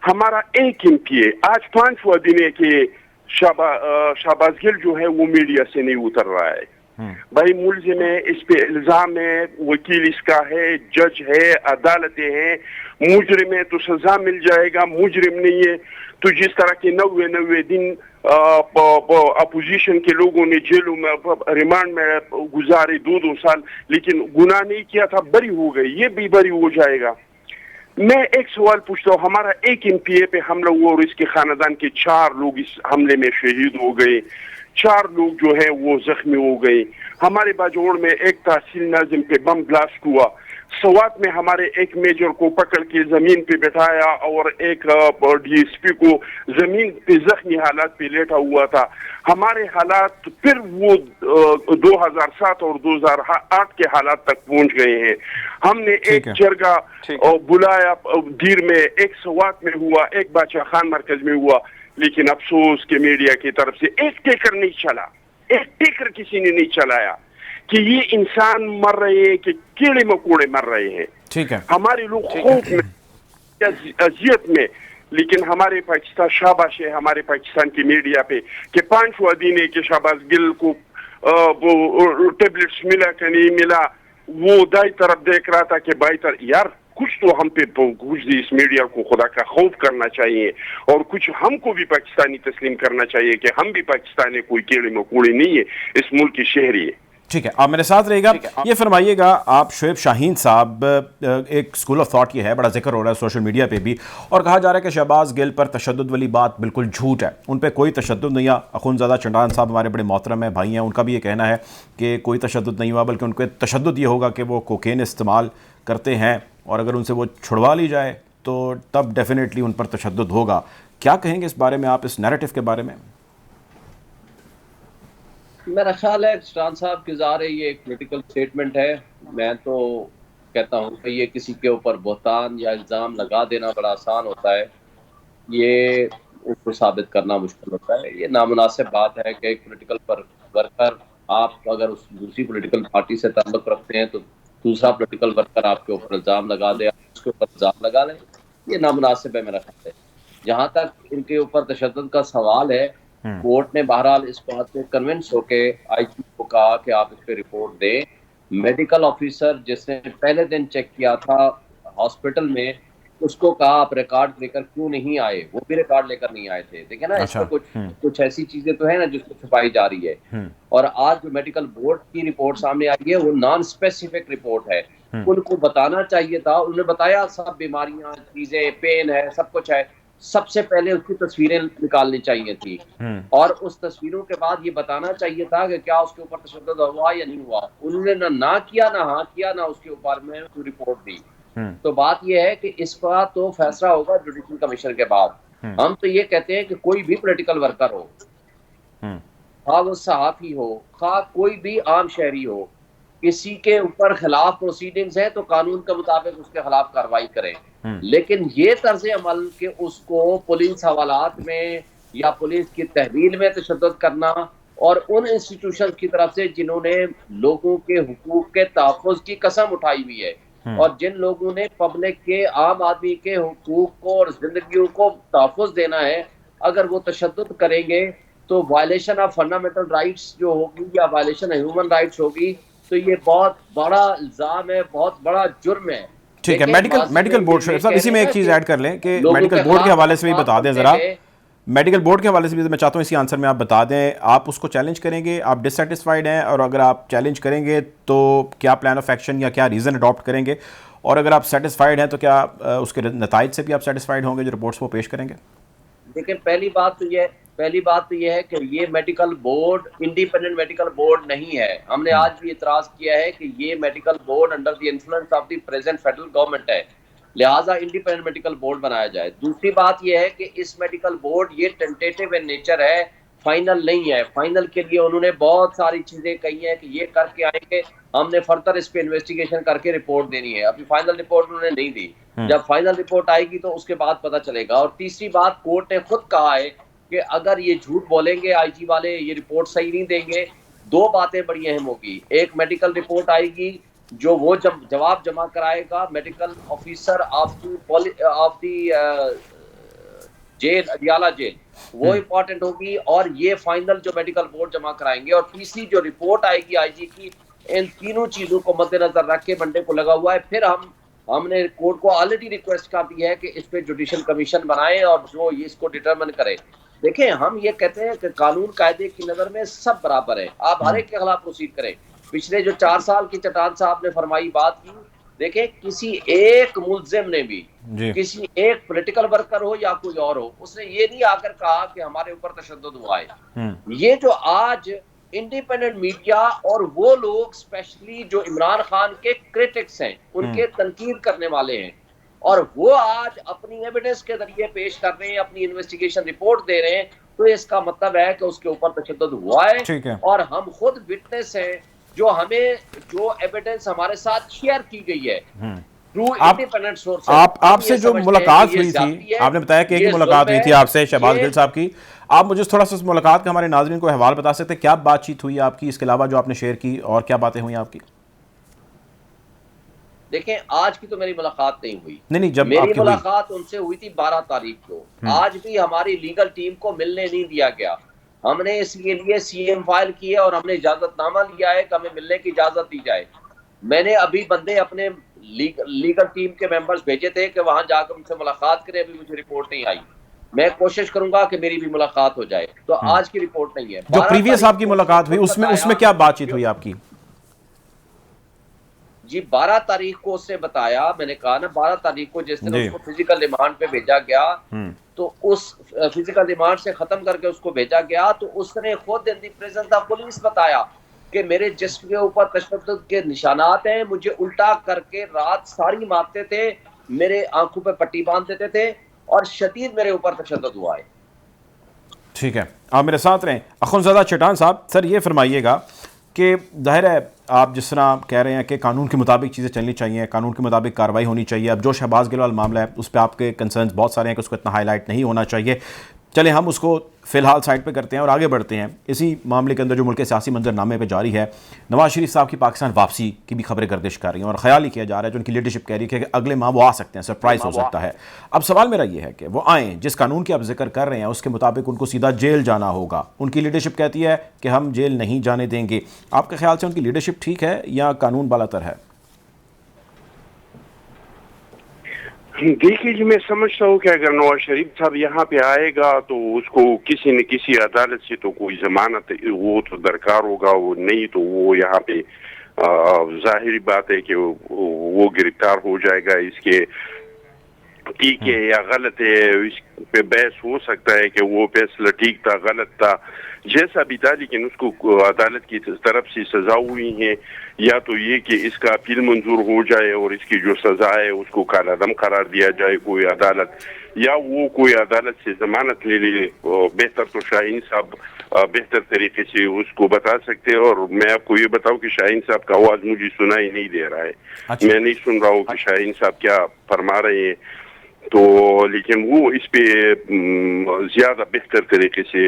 ہمارا ایک ایم پی اے آج 5واں دن ہے کہ شہباز گل جو ہے وہ میڈیا سے نہیں اتر رہا ہے. بھائی ملزم ہے، اس پہ الزام ہے، وکیل اس کا ہے، جج ہے، عدالتیں ہیں. مجرم ہے تو سزا مل جائے گا، مجرم نہیں ہے تو جس طرح کے 90 دن اپوزیشن کے لوگوں نے جیلوں میں ریمانڈ میں گزارے 2 سال، لیکن گناہ نہیں کیا تھا، بری ہو گئی، یہ بھی بری ہو جائے گا. میں ایک سوال پوچھتا ہوں، ہمارا ایک ایم پی اے پہ حملہ ہوا اور اس کے خاندان کے 4 لوگ اس حملے میں شہید ہو گئے، 4 لوگ جو ہے وہ زخمی ہو گئے. ہمارے باجوڑ میں ایک تحصیل ناظم پہ بم بلاسٹ ہوا. سوات میں ہمارے ایک میجر کو پکڑ کے زمین پہ بٹھایا اور ایک ڈی ایس پی کو زمین پہ زخمی حالات پہ لیٹا ہوا تھا. ہمارے حالات پھر وہ 2007 اور 2008 کے حالات تک پہنچ گئے ہیں. ہم نے ایک جرگہ بلایا دیر میں، ایک سوات میں ہوا، ایک بادشاہ خان مرکز میں ہوا، لیکن افسوس کہ میڈیا کی طرف سے ایک ٹیکر نہیں چلا، ایک ٹیکر کسی نے نہیں چلایا کہ یہ انسان مر رہے ہیں کہ کیڑے مکوڑے مر رہے ہیں. ٹھیک ہے، ہمارے لوگ خوف میں، اذیت میں، لیکن ہمارے پاکستان شاباش ہے ہمارے پاکستان کی میڈیا پہ کہ 5واں دن ہے کہ شہباز گل کو وہ ٹیبلٹس ملا کہ نہیں ملا، وہ دائیں طرف دیکھ رہا تھا کہ بائیں طرف. یار कुछ तो हम पे कुछ इस मीडिया को खुदा का खौफ करना चाहिए और कुछ हमको भी पाकिस्तानी तस्लीम करना चाहिए कि हम भी पाकिस्तानी कोई कीड़े मकोड़े नहीं है, इस मुल्क के शहरी है। ठीक है, आप मेरे साथ रहिएगा। ये फरमाइएगा, आप शुएब शाहीन साहब, एक स्कूल ऑफ थॉट ये है, बड़ा जिक्र हो रहा है सोशल मीडिया पे भी, और कहा जा रहा है कि शहबाज गिल पर तशद्दुद वाली बात बिल्कुल झूठ है, उन पे कोई तशद्दुद नहीं है। अखुंज़ादा चंडान साहब हमारे बड़े मोहतरम हैं, भाई हैं, उनका भी ये कहना है कि कोई तशद्दुद नहीं हुआ, बल्कि उनके तशद्दुद ये होगा कि वो कोकेन इस्तेमाल करते हैं और अगर उनसे वो छुड़वा ली जाए तो तब डेफिनेटली उन पर तशद्दुद होगा। क्या कहेंगे इस बारे में आप, इस नैरेटिव के बारे में? मेरा ख्याल है स्टान साहब की ज़ाहिर ये एक पॉलिटिकल स्टेटमेंट है। मैं तो कहता हूँ कि ये किसी के ऊपर बहतान या इल्ज़ाम लगा देना बड़ा आसान होता है, ये उसको साबित करना मुश्किल होता है। ये नामुनासिब बात है कि एक पॉलिटिकल वर्कर, आप अगर उस दूसरी पॉलिटिकल पार्टी से ताल्लुक़ रखते हैं तो दूसरा पॉलिटिकल वर्कर आपके ऊपर इल्ज़ाम लगा दे, उसके ऊपर इल्ज़ाम लगा लें, ये नामुनासिब है मेरा ख्याल है। जहाँ तक इनके ऊपर तशद्दुद का सवाल है, कोर्ट ने बहरहाल इस बात से कन्विंस होके आईजी को कहा कि आप इस पे रिपोर्ट दें। मेडिकल ऑफिसर जिसने पहले दिन चेक किया था हॉस्पिटल में, उसको कहा आप रिकॉर्ड लेकर क्यों नहीं आए, वो भी रिकॉर्ड लेकर नहीं आए थे। देखिए ना, अच्छा। इसमें कुछ ऐसी चीजें तो है ना जिसको छुपाई जा रही है। और आज जो मेडिकल बोर्ड की रिपोर्ट सामने आई है वो नॉन स्पेसिफिक रिपोर्ट है। उनको बताना चाहिए था, उन्होंने बताया सब बीमारियां, चीजें, पेन है, सब कुछ है, सबसे पहले उसकी तस्वीरें निकालनी चाहिए थी और उस तस्वीरों के बाद ये बताना चाहिए था कि क्या उसके ऊपर तशद्दुद हुआ या नहीं हुआ। उन्होंने ना किया, ना हाँ किया, ना उसके ऊपर में रिपोर्ट दी। तो बात ये है कि इसका तो फैसला होगा जुडिशल कमीशन के बाद। हम तो ये कहते हैं कि कोई भी पॉलिटिकल वर्कर हो, खा वो सहाफी हो, खा कोई भी आम शहरी हो, किसी के ऊपर खिलाफ प्रोसीडिंग्स है तो कानून के मुताबिक उसके खिलाफ कार्रवाई करें। लेकिन ये तर्ज अमल के उसको पुलिस हवालात में या पुलिस की तहवील में तशद्दुद करना और उन इंस्टीट्यूशन की तरफ से जिन्होंने लोगों के हुकूक के तहफ़्फ़ुज़ की कसम उठाई हुई है और जिन लोगों ने पब्लिक के, आम आदमी के हुकूक को और जिंदगियों को तहफ़्फ़ुज़ देना है, अगर वो तशद्दुद करेंगे तो वायलेशन ऑफ फंडामेंटल राइट्स जो होगी या वायलेशन ऑफ ह्यूमन राइट्स होगी, तो ये बहुत बड़ा इल्जाम है, बहुत बड़ा जुर्म है। ठीक है, मेडिकल बोर्ड साहब इसी में एक चीज ऐड कर लें कि मेडिकल बोर्ड के हवाले से भी बता दें जरा, मेडिकल बोर्ड के हवाले से भी मैं चाहता हूँ इसी आंसर में आप बता दें, आप उसको चैलेंज करेंगे, आप डिससेटिस्फाइड हैं, और अगर आप चैलेंज करेंगे तो क्या प्लान ऑफ एक्शन या क्या रीज़न अडॉप्ट करेंगे, और अगर आप सेटिस्फाइड हैं तो क्या उसके नताइज से भी आप सेटिस्फाइड होंगे जो रिपोर्ट्स वो पेश करेंगे? देखिए, पहली बात तो ये है कि ये medical board independent medical board नहीं है। हमने आज भी इतराज किया है कि ये medical board under the influence of the present federal government है, लिहाजा इंडिपेंडेंट मेडिकल बोर्ड बनाया जाए। दूसरी बात ये है कि इस मेडिकल बोर्ड ये टेंटेटिव इन नेचर है, फाइनल नहीं है। फाइनल के लिए उन्होंने बहुत सारी चीजें कही हैं कि ये करके आएंगे, हमने फर्दर इस पे इन्वेस्टिगेशन करके रिपोर्ट देनी है। अभी फाइनल रिपोर्ट उन्होंने नहीं दी, जब फाइनल रिपोर्ट आएगी तो उसके बाद पता चलेगा। और तीसरी बात, कोर्ट ने खुद कहा है कि अगर ये झूठ बोलेंगे आईजी वाले, ये रिपोर्ट सही नहीं देंगे, दो बातें बड़ी अहम होगी। एक, मेडिकल रिपोर्ट आएगी जो वो जवाब जमा कराएगा medical officer of the jail, Adiala jail, वो इम्पोर्टेंट होगी। और ये फाइनल जो मेडिकल बोर्ड जमा कराएंगे, और तीसरी जो रिपोर्ट आएगी आईजी की, इन तीनों चीजों को मद्देनजर रख के मंडे को लगा हुआ है। फिर हमने कोर्ट को ऑलरेडी रिक्वेस्ट कर दी है कि इस पे जुडिशल कमीशन बनाए और जो ये इसको डिटरमिन करे। देखें, हम ये कहते हैं कि कानून कायदे की नजर में सब बराबर है, आप हर एक के खिलाफ प्रोसीड करें। पिछले जो 4 साल की चट्टान साहब ने फरमाई बात की, देखें किसी एक मुल्जिम ने भी, किसी एक पॉलिटिकल वर्कर हो या कोई और हो, उसने ये नहीं आकर कहा कि हमारे ऊपर तशद्दुद हुआ है। ये जो आज इंडिपेंडेंट मीडिया और वो लोग स्पेशली जो इमरान खान के क्रिटिक्स हैं, उनके तनकीद करने वाले हैं, और वो आज अपनी एविडेंस के जरिए पेश कर रहे हैं, अपनी इन्वेस्टिगेशन रिपोर्ट दे रहे हैं, तो इसका मतलब है कि उसके ऊपर तशद्दुद हुआ है। और हम खुद विटनेस हैं, जो हमें जो एविडेंस हमारे साथ शेयर की गई है थ्रू इंडिपेंडेंट सोर्स। आपसे जो मुलाकात हुई थी, आपने बताया कि एक मुलाकात हुई थी आपसे शहबाज गिल साहब की, आप मुझे थोड़ा सा उस मुलाकात का हमारे नाज़रीन को अहवाल बता सकते हैं? क्या बातचीत हुई आपकी, इसके अलावा जो आपने शेयर की, और क्या बातें हुई आपकी? देखें, आज की तो मेरी मुलाकात नहीं हुई। नहीं, जब मेरी मुलाकात उनसे हुई थी 12 तारीख को। आज भी हमारी लीगल टीम को मिलने नहीं दिया गया। हमने इसके लिए सीएम फाइल की है और हमने इजाजतनामा लिया है कि हमें मिलने की इजाजत दी जाए। मैंने अभी बंदे अपने لیگل ٹیم کے ممبرز بھیجے تھے کہ وہاں جا کر ان سے ملاقات کریں. ابھی مجھے رپورٹ نہیں آئی. میں کوشش کروں گا کہ میری بھی ملاقات ہو جائے. تو آج کی رپورٹ نہیں ہے. جو پریویس آپ کی ملاقات ہوئی اس میں کیا بات چیت ہوئی آپ کی؟ جی 12 تاریخ کو اس نے بتایا, میں نے کہا نا 12 تاریخ کو جس دن اس کو فزیکل ریمانڈ پہ بھیجا گیا, تو اس فزیکل ریمانڈ سے ختم کر کے اس کو بھیجا گیا, تو اس نے خود ان دی پریزنس آف پولیس بتایا کہ میرے جسم کے اوپر تشدد کے نشانات ہیں, مجھے الٹا کر کے رات ساری مارتے تھے, میرے آنکھوں پہ پٹی باندھ دیتے تھے, اور شدید میرے اوپر تشدد ہوا ہے. ٹھیک ہے, آپ میرے ساتھ رہیں. اخونزادہ چٹان صاحب, سر یہ فرمائیے گا کہ ظاہر ہے آپ جس طرح کہہ رہے ہیں کہ قانون کے مطابق چیزیں چلنی چاہیے, قانون کے مطابق کارروائی ہونی چاہیے. اب جو شہباز گل والا معاملہ ہے اس پہ آپ کے کنسرنز بہت سارے ہیں کہ اس کو اتنا ہائی لائٹ نہیں ہونا چاہیے. چلیں ہم اس کو فی الحال سائڈ پہ کرتے ہیں اور آگے بڑھتے ہیں. اسی معاملے کے اندر جو ملک کے سیاسی منظرنامے پہ جاری ہے, نواز شریف صاحب کی پاکستان واپسی کی بھی خبریں گردش کر رہی ہیں, اور خیال ہی کیا جا رہا ہے جو ان کی لیڈرشپ کہہ رہی ہے کہ اگلے ماہ وہ آ سکتے ہیں, سرپرائز ہو سکتا ہے. اب سوال میرا یہ ہے کہ وہ آئیں, جس قانون کی آپ ذکر کر رہے ہیں اس کے مطابق ان کو سیدھا جیل جانا ہوگا. ان کی لیڈرشپ کہتی ہے کہ ہم جیل نہیں جانے دیں گے. آپ کے خیال سے ان کی لیڈرشپ ٹھیک ہے یا قانون بالا تر ہے؟ دیکھیے جی, میں سمجھتا ہوں کہ اگر نواز شریف صاحب یہاں پہ آئے گا تو اس کو کسی نہ کسی عدالت سے تو کوئی ضمانت وہ تو درکار ہوگا, وہ نہیں تو وہ یہاں پہ ظاہری بات ہے کہ وہ گرفتار ہو جائے گا. اس کے ٹھیک ہے یا غلط ہے اس پہ بحث ہو سکتا ہے کہ وہ فیصلہ ٹھیک تھا غلط تھا جیسا بھی تھا, لیکن اس کو عدالت کی طرف سے سزا ہوئی ہے. یا تو یہ کہ اس کا اپیل منظور ہو جائے اور اس کی جو سزا ہے اس کو کالعدم قرار دیا جائے کوئی عدالت, یا وہ کوئی عدالت سے ضمانت لے لے. بہتر تو شاہین صاحب بہتر طریقے سے اس کو بتا سکتے ہیں. اور میں آپ کو یہ بتاؤں کہ شاہین صاحب کا آواز مجھے سنائی نہیں دے رہا ہے, میں نہیں سن رہا ہوں کہ شاہین صاحب کیا فرما رہے ہیں. تو لیکن وہ اس پہ زیادہ بہتر طریقے سے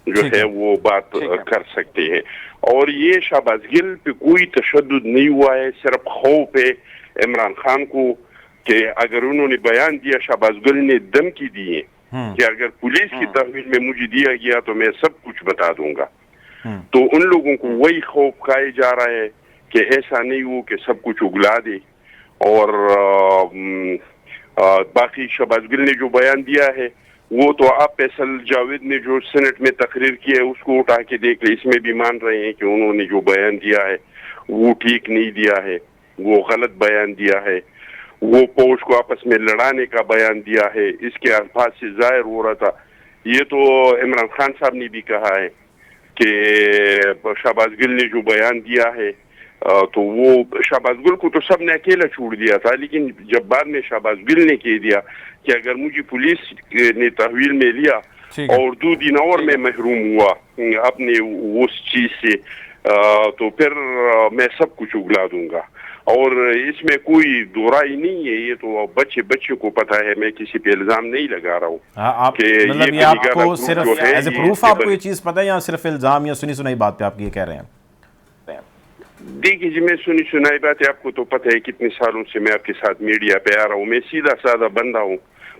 جو ہے وہ بات کر سکتے ہیں. اور یہ شہباز گل پہ کوئی تشدد نہیں ہوا ہے, صرف خوف ہے عمران خان کو کہ اگر انہوں نے بیان دیا, شہباز گل نے دھمکی دی ہے کہ اگر پولیس کی تحویل میں مجھے دیا گیا تو میں سب کچھ بتا دوں گا. تو ان لوگوں کو وہی خوف کھائے جا رہا ہے کہ ایسا نہیں ہو کہ سب کچھ اگلا دے. اور باقی شہباز گل نے جو بیان دیا ہے وہ تو آپ فیصل جاوید نے جو سینٹ میں تقریر کی ہے اس کو اٹھا کے دیکھ لیں, اس میں بھی مان رہے ہیں کہ انہوں نے جو بیان دیا ہے وہ ٹھیک نہیں دیا ہے, وہ غلط بیان دیا ہے, وہ فوج کو آپس میں لڑانے کا بیان دیا ہے, اس کے الفاظ سے ظاہر ہو رہا تھا. یہ تو عمران خان صاحب نے بھی کہا ہے کہ شہباز گل نے جو بیان دیا ہے تو وہ شہباز گل کو تو سب نے اکیلا چھوڑ دیا تھا, لیکن جب بعد میں شہباز گل نے کہہ دیا کہ اگر مجھے پولیس نے تحویل میں لیا اور 2 دن اور میں محروم ہوا اپنے اس چیز سے تو پھر میں سب کچھ اگلا دوں گا. اور اس میں کوئی دو رائے نہیں ہے, یہ تو بچے کو پتہ ہے, میں کسی پہ الزام نہیں لگا رہا ہوں. مطلب یہ آپ کو صرف ایز اے پروف آپ کو یہ چیز پتہ ہے یا صرف الزام یا سنی سنائی بات پہ آپ یہ کہہ رہے ہیں؟ دیکھیے جی, میں سنی سنائی بات ہے, آپ کو تو پتہ ہے کتنے سالوں سے میں آپ کے ساتھ میڈیا پہ آ رہا ہوں. میں سیدھا سادہ بندہ ہوں,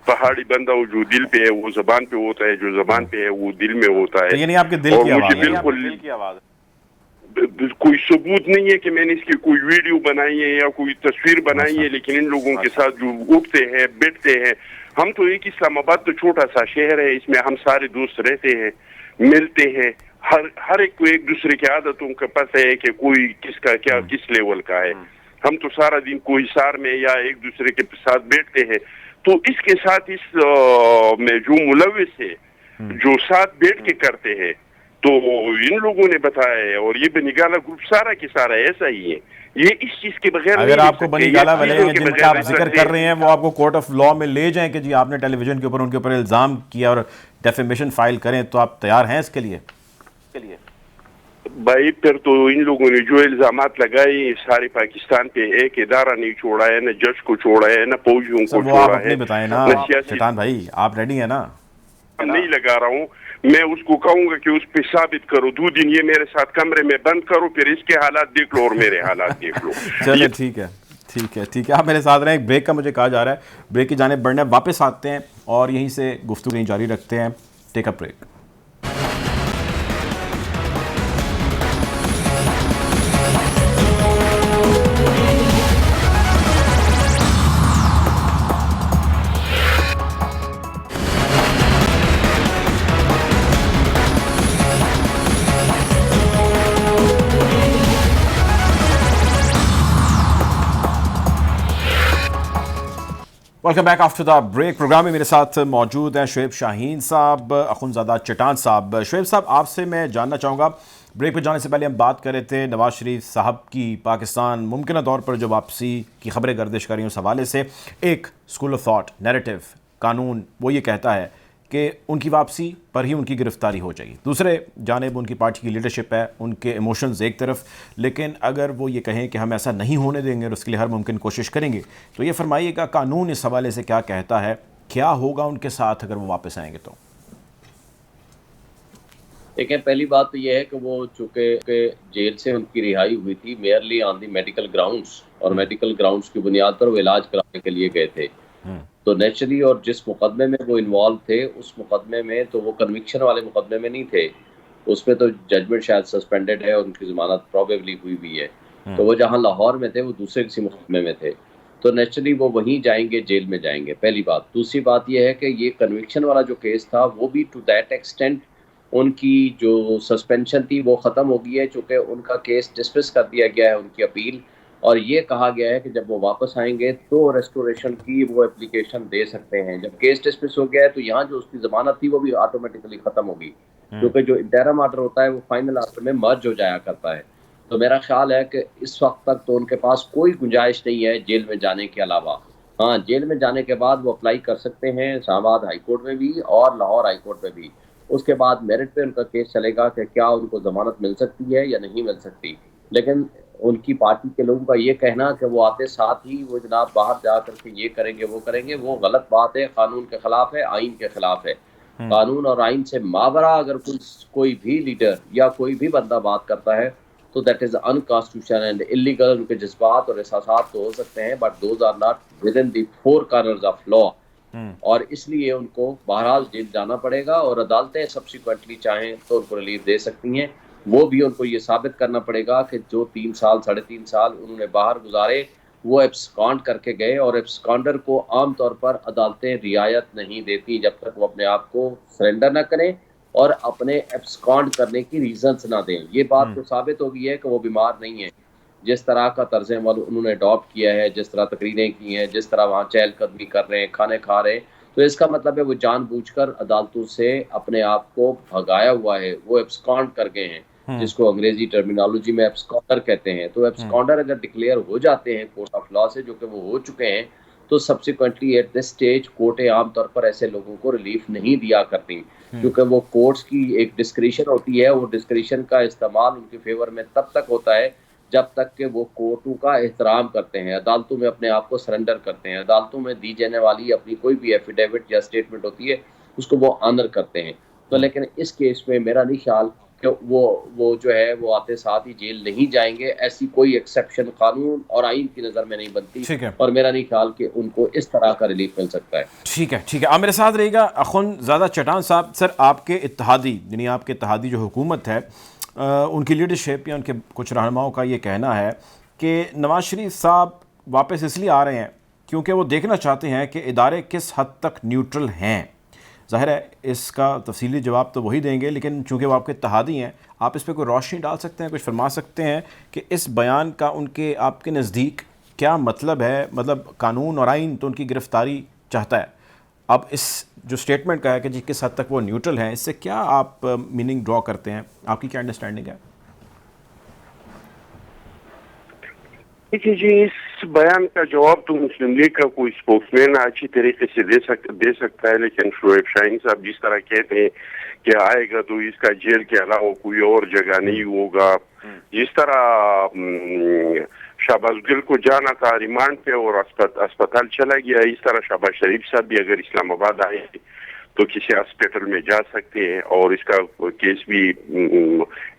پہاڑی بندہ ہوں, جو دل پہ ہے وہ زبان پہ ہوتا ہے, جو زبان پہ ہے وہ دل میں ہوتا ہے. یعنی آپ کے دل کی آواز ہے. بالکل کوئی ثبوت نہیں ہے کہ میں نے اس کی کوئی ویڈیو بنائی ہے یا کوئی تصویر بنائی ہے, لیکن ان لوگوں کے ساتھ جو اٹھتے ہیں بیٹھتے ہیں, ہم تو ایک اسلام آباد تو چھوٹا سا شہر ہے, اس میں ہم سارے دوست رہتے ہیں, ملتے ہیں, ہر ایک کو ایک دوسرے کی عادتوں کا پتہ ہے کہ کوئی کس کا کیا کس لیول کا ہے. ہم تو سارا دن کوئی سار میں یا ایک دوسرے کے ساتھ بیٹھتے ہیں. تو اس کے ساتھ اس میں جو ملوث ہے جو ساتھ بیٹھ کے کرتے ہیں تو ان لوگوں نے بتایا ہے, اور یہ بنی گالا گروپ سارا کی سارا ایسا ہی ہے. یہ اس چیز کے بغیر اگر آپ کو بنی گالا والے جن کا آپ ذکر کر رہے ہیں وہ آپ کو کورٹ آف لاء میں لے جائیں کہ جی آپ نے ٹیلی ویژن کے اوپر ان کے اوپر الزام کیا اور ڈیفیمیشن فائل کریں, تو آپ تیار ہیں اس کے لیے؟ بھائی پھر تو ان لوگوں نے جو الزامات لگائے سارے پاکستان پہ, ایک ادارہ نہیں چھوڑا ہے, نہ جج کو چھوڑا ہے, نہ فوجیوں کو چھوڑا ہے. بتائیں نا چٹان بھائی, آپ ریڈی ہیں نا؟ نہیں لگا رہا ہوں, میں اس کو کہوں گا کہ اس پہ ثابت کرو, 2 دن یہ میرے ساتھ کمرے میں بند کرو, پھر اس کے حالات دیکھ لو اور میرے حالات دیکھ لو. چلے ٹھیک ہے, آپ میرے ساتھ رہیں. ایک بریک کا مجھے کہا جا رہا ہے, بریک کی جانب بڑھنا ہے, واپس آتے ہیں اور یہیں سے گفتگو جاری رکھتے ہیں. Take a break. Welcome back after the break. Programme में मेरे साथ मौजूद हैं शुएब शाहीन साहब, अखुंज़ादा चटान साहब। शुएब साहब, आपसे मैं जानना चाहूँगा, ब्रेक पर जाने से पहले हम बात कर रहे थे नवाज शरीफ साहब की पाकिस्तान मुमकिन तौर पर जो वापसी की खबरें गर्दिश कर रही हैं उस हवाले से एक स्कूल ऑफ थॉट नैरेटिव कानून वो ये कहता है कि उनकी वापसी पर ही उनकी गिरफ्तारी हो जाएगी। दूसरे जानिब उनकी पार्टी की लीडरशिप है, उनके इमोशंस एक तरफ, लेकिन अगर वो ये कहें कि हम ऐसा नहीं होने देंगे और उसके लिए हर मुमकिन कोशिश करेंगे, तो ये फरमाइएगा कानून इस हवाले से क्या कहता है, क्या होगा उनके साथ अगर वो वापस आएंगे तो? देखिए, पहली बात तो ये है कि वो चूँकि जेल से उनकी रिहाई हुई थी merely on the medical grounds, और मेडिकल ग्राउंड्स की बुनियाद पर वो इलाज कराने के लिए गए थे। तो नेचुरली, और जिस मुकदमे में वो इन्वॉल्व थे उस मुकदमे में तो वो कन्विक्शन वाले मुकदमे में नहीं थे, उसमें तो जजमेंट शायद सस्पेंडेड है और उनकी ज़मानत प्रॉबेबली हुई भी है। तो वो जहाँ लाहौर में थे वो दूसरे किसी मुकदमे में थे, तो नेचुरली वो वहीं जाएंगे, जेल में जाएंगे, पहली बात। दूसरी बात ये है कि ये कन्विक्शन वाला जो केस था वो भी टू दैट एक्सटेंट उनकी जो सस्पेंशन थी वो ख़त्म हो गई है, चूँकि उनका केस डिसमिस कर दिया गया है, उनकी अपील, और ये कहा गया है कि जब वो वापस आएंगे तो रेस्टोरेशन की वो एप्लीकेशन दे सकते हैं। जब केस डिसमिस हो गया है तो यहाँ जो उसकी ज़मानत थी वो भी ऑटोमेटिकली ख़त्म होगी, क्योंकि जो इंटरम आर्डर होता है वो फाइनल आर्डर में मर्ज हो जाया करता है। तो मेरा ख्याल है कि इस वक्त तक तो उनके पास कोई गुंजाइश नहीं है जेल में जाने के अलावा। हाँ, जेल में जाने के बाद वो अप्लाई कर सकते हैं इस्लामाबाद हाई कोर्ट में भी और लाहौर हाई कोर्ट में भी। उसके बाद मेरिट पे उनका केस चलेगा कि क्या उनको ज़मानत मिल सकती है या नहीं मिल सकती। लेकिन उनकी पार्टी के लोगों का ये कहना कि वो आते साथ ही वो जनाब बाहर जा करके ये करेंगे वो करेंगे, वो गलत बात है, कानून के खिलाफ है, आइन के खिलाफ है। कानून और आइन से मावरा अगर कोई भी लीडर या कोई भी बंदा बात करता है तो that is unconstitutional and illegal. उनके जज्बात और एहसासात तो हो सकते हैं but those are not within the four corners of law, और इसलिए उनको बहरहाल जेल जाना पड़ेगा और अदालतें सब्सिक्वेंटली चाहें तो उनको रिलीफ दे सकती हैं। वो भी उनको ये साबित करना पड़ेगा कि जो 3 साल 3.5 साल उन्होंने बाहर गुजारे वो एब्सकॉन्ड करके गए, और एब्सकॉन्डर को आम तौर पर अदालतें रियायत नहीं देती जब तक वो अपने आप को सरेंडर ना करें और अपने एब्सकॉन्ड करने की रीजंस ना दें। ये बात तो साबित हो गई है कि वो बीमार नहीं है। जिस तरह का तर्ज अमल उन्होंने अडॉप्ट किया है, जिस तरह तकरीरें की हैं, जिस तरह वहाँ चहलकदमी कर रहे हैं, खाने खा रहे हैं, तो इसका मतलब है वो जानबूझकर अदालतों से अपने आप को भगाया हुआ है, वो एब्सकॉन्ड कर गए हैं, जिसको अंग्रेजी टर्मिनोलॉजी में एब्सकॉन्डर कहते हैं। तो एब्सकॉन्डर अगर डिक्लेयर हो जाते हैं कोर्ट ऑफ लॉ से, जो कि वो हो चुके हैं, तो सब्सिक्वेंटली एट दिस स्टेज कोर्टें आमतौर पर ऐसे लोगों को रिलीफ नहीं दिया करती, क्योंकि वो कोर्ट्स की एक डिस्क्रिशन होती है। वो डिस्क्रिशन का इस्तेमाल उनके फेवर में तब तक होता है जब तक कि वो कोर्टों का एहतराम करते हैं, अदालतों में अपने आप को सरेंडर करते हैं, अदालतों में दी जाने वाली अपनी कोई भी एफिडेविट या स्टेटमेंट होती है उसको वो ऑनर करते हैं। तो लेकिन इस केस में मेरा नहीं ख्याल कि वो जो है वो आते साथ ही जेल नहीं जाएंगे, ऐसी कोई एक्सेप्शन कानून और आइन की नज़र में नहीं बनती, और मेरा नहीं ख्याल कि उनको इस तरह का रिलीफ मिल सकता है। ठीक है, ठीक है। आप मेरे साथ रहिएगा। अखुंज़ादा चटान साहब, सर आपके इत्तेहादी यानी आपके इत्तेहादी जो हुकूमत है उनकी लीडरशिप या उनके कुछ रहनुमाओं का ये कहना है कि नवाज शरीफ साहब वापस इसलिए आ रहे हैं क्योंकि वो देखना चाहते हैं कि इदारे किस हद तक न्यूट्रल हैं। ज़ाहिर है इसका तफसीली जवाब तो वही देंगे, लेकिन चूँकि वो आपके इत्तेहादी हैं, आप इस पर कोई रोशनी डाल सकते हैं, कुछ फरमा सकते हैं कि इस बयान का उनके आपके नज़दीक क्या मतलब है? मतलब कानून और आइन तो उनकी गिरफ्तारी चाहता है, अब इस जो स्टेटमेंट का है कि जी किस हद तक वो न्यूट्रल है, इससे क्या आप मीनिंग ड्रॉ करते हैं? आपकी क्या अंडरस्टैंडिंग है? देखिए जी, इस बयान का जवाब तो मुस्लिम लीग का कोई स्पोक्समैन अच्छी तरीके से दे सकता है, लेकिन शुएब शाहीन साहब जिस तरह कहते हैं कि आएगा तो इसका जेल के अलावा कोई और जगह नहीं होगा, जिस तरह शहबाज गिल को जाना था रिमांड पे और अस्पताल चला गया, इस तरह शहबाज शरीफ साहब भी अगर इस्लामाबाद आए तो किसी हॉस्पिटल में जा सकते हैं, और इसका केस भी